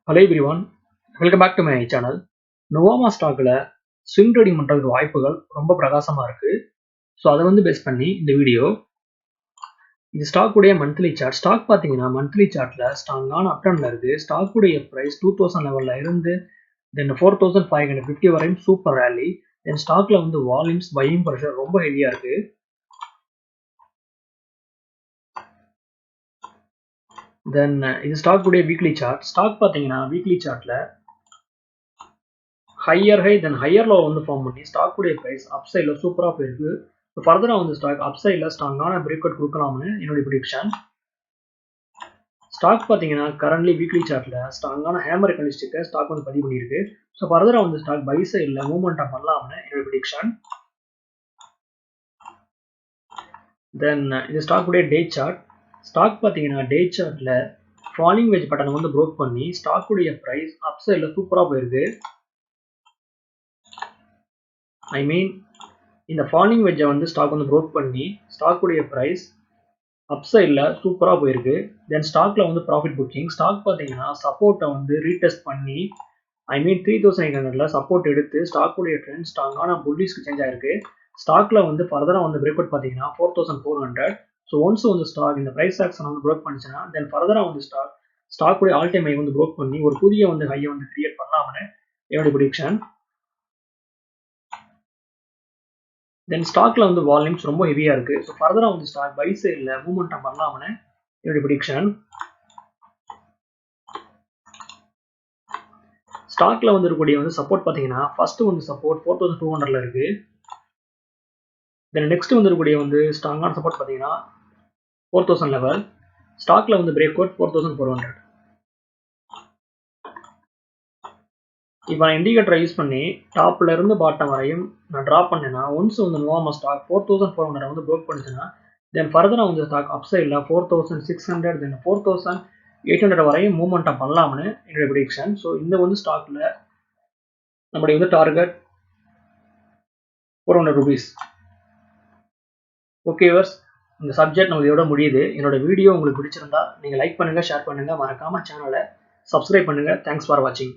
Hello everyone, welcome back to my channel. நோவாமா ஸ்டாக்ல swing trading பண்றதுக்கு வாய்ப்புகள் ரொம்ப பிரகாசமா இருக்கு. ஸோ அதை வந்து பேஸ் பண்ணி இந்த வீடியோ. இந்த ஸ்டாக் உடைய மந்த்லி சார்ட். ஸ்டாக் பார்த்தீங்கன்னா மந்த்லி சார்ட்ல ஸ்ட்ராங்கான அப் ட்ரெண்ட்ல இருக்கு. ஸ்டாக் உடைய பிரைஸ் 2000 லெவல்ல இருந்து தென் 4550 வரையும் சூப்பர் ரேலி. தென் ஸ்டாக்ல வந்து வால்யூம்ஸ் பையிங் ப்ரெஷர் ரொம்ப ஹெவியா இருக்கு. தென் இது ஸ்டாக் உடைய வீக்லி சார்ட். ஸ்டாக் பார்த்தீங்கன்னா வீக்லி சார்ட்ல higher high then higher low வந்து ஃபார்ம் பண்ணி ஸ்டாக் உடைய பிரைஸ் அப் சைட்ல சூப்பரா போயிருக்கு. ஃபர்தரா வந்து ஸ்டாக் அப் சைட்ல ஸ்ட்ராங்கான பிரேக் அவுட் கொடுக்கலாம்னு என்னுடைய ப்ரெடிக்ஷன். ஸ்டாக் பார்த்தீங்கன்னா கரண்ட்லி வீக்லி சார்ட்ல ஸ்ட்ராங்கான ஹேமர் கண்டிஸ்டிக்கை ஸ்டாக் வந்து பதிவு பண்ணியிருக்கு. ஸோ ஃபர்தரா வந்து ஸ்டாக் பை சைட்ல மூவ்மெண்ட் பண்ணலாம்னு என்னுடைய ப்ரெடிக்ஷன். தென் இது ஸ்டாக் உடைய டே சார்ட். ஸ்டாக் பார்த்தீங்கன்னா டே சார்ட்ல ஃபாலிங் வெஜ் பட்டன் வந்து ப்ரோக் பண்ணி ஸ்டாக் உடைய பிரைஸ் அப் சைட்ல சூப்பரா போயிருக்கு. ஐ மீன் இந்த ஃபாலிங் வெஜ்ஜை வந்து ஸ்டாக் வந்து ப்ரோக் பண்ணி ஸ்டாக் உடைய பிரைஸ் அப் சைட்ல சூப்பரா போயிருக்கு. தென் ஸ்டாக்ல வந்து ப்ராஃபிட் புக்கிங். ஸ்டாக் பார்த்தீங்கன்னா சப்போர்ட்டை வந்து ரீடெஸ்ட் பண்ணி ஐ மீன் 3800ல சப்போர்ட் எடுத்து ஸ்டாக் உடைய ட்ரெண்ட் ஸ்ட்ராங்கான புல்லிஷ்க்கு சேஞ்ச் ஆயிருக்கு. ஸ்டாக்ல வந்து ஃபர்தரா வந்து பிரேக் அவுட் பார்த்தீங்கன்னா 4400. ஸோ ஒன்ஸ் வந்து ஸ்டாக் இந்த பிரைஸ் ஆக்ஷன் வந்து ப்ரோக் பண்ணிச்சுன்னா தென் ஃபர்தரா வந்து ஸ்டாக் உடைய ஆல் டைம் ஹை வந்து ப்ரோக் பண்ணி ஒரு புதிய வந்து ஹையை வந்து கிரியேட் பண்ணலாம்னு என்னுடைய ப்ரெடிக்ஷன். தென் ஸ்டாக்ல வந்து வால்யூம்ஸ் ரொம்ப ஹெவியா இருக்கு. ஸோ ஃபர்தரா வந்து ஸ்டாக் பை சைட்ல மூவ்மெண்ட் பண்ணலாம்னு என்னுடைய ப்ரெடிக்ஷன். ஸ்டாக்ல வந்து இருக்கக்கூடிய வந்து சப்போர்ட் பார்த்தீங்கன்னா ஃபர்ஸ்ட் வந்து சப்போர்ட் 4200ல இருக்கு. தென் நெக்ஸ்ட் வந்து இருக்கக்கூடிய வந்து ஸ்ட்ராங்கான சப்போர்ட் பார்த்தீங்கன்னா 4000 லெவல். ஸ்டாக்ல வந்து பிரேக் அவுட் 4400. இப்போ நான் இண்டிகேட்டரை யூஸ் பண்ணி டாப்ல இருந்து பாட்டம் வரையும் நான் ட்ராப் பண்ணேன்னா ஒன்ஸ் வந்து நோவாமா ஸ்டாக் 4400 வந்து ப்ரோக் பண்ணுச்சுன்னா தென் ஃபர்தரா வந்து ஸ்டாக் அப் சைட்ல 4600 தென் 4800 வரையும் மூவ்மெண்ட் பண்ணலாம்னு என்னுடைய ப்ரெடிக்ஷன். ஸோ இந்த வந்து ஸ்டாக்ல நம்முடைய வந்து டார்கெட் 400 rupees. ஓகே வியூவர்ஸ், இந்த சப்ஜெக்ட் நம்ம இதோட முடியுது. என்னோட வீடியோ உங்களுக்கு பிடிச்சிருந்தா நீங்க லைக் பண்ணுங்க, ஷேர் பண்ணுங்க, மறக்காம சேனலை சப்ஸ்கிரைப் பண்ணுங்க. தேங்க்ஸ் ஃபார் வாட்சிங்.